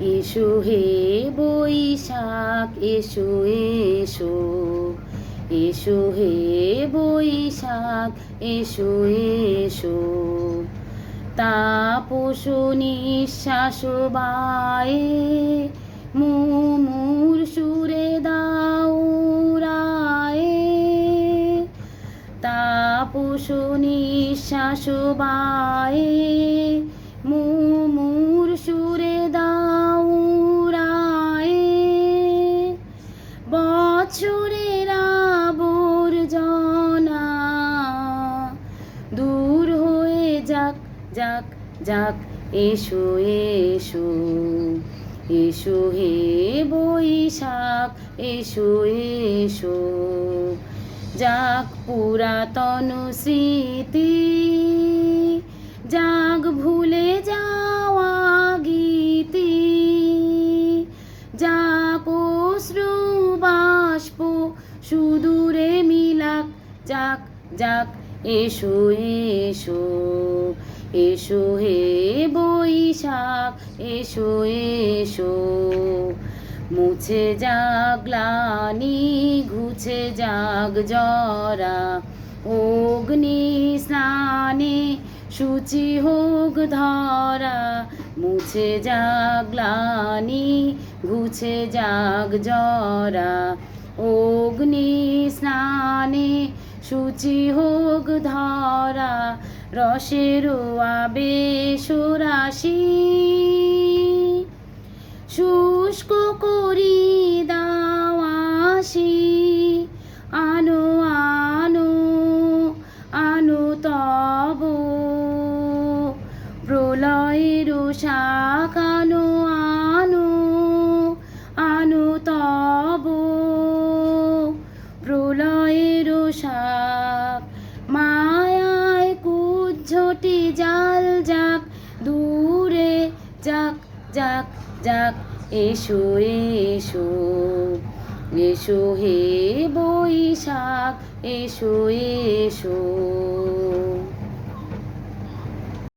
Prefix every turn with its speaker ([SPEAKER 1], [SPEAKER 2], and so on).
[SPEAKER 1] এসো হে বৈশাখ এসো এসো, এসো হে বৈশাখ এসো এসো। তাপস নিঃশ্বাস বায়ে মুমুর সুরে দাও রায়ে। তাপস নিঃশ্বাস বায়ে মুমুর সুরে দাও রায়ে। বছরের আবর্জনা দূর হয়ে যাক যাক যাক, এসো এসো, এসো হে বৈশাখ এসো এসো। যাক পুরাতন স্মৃতি, যাক ভুলে যাওয়া গীতি, যাক অশ্রু বাষ্প সুদূরে মিলাক, যাক যাক এসো এসো, এসো হে বৈশাখ এসো এসো। মুছে যাক গ্লানি ঘুছে যাক জরা, অগ্নি স্নানে শুচি হোক ধরা। মুছে যাক গ্লানি ঘুছে যাক জরা, অগ্নি স্নানে শুচি হোক ধরা। রসের আবেশ রাশি শুষ্ক করি দাও আসি। আনো আনো আনো তব প্রলয়ের শাখ, আনো আনো আনো তব প্রলয়ের শাখ। মায়ায় কুজ্ঝটি জাল যাক দূরে যাক যাক যাক, এসো এসো, এসো হে বৈশাখ এসো এসো।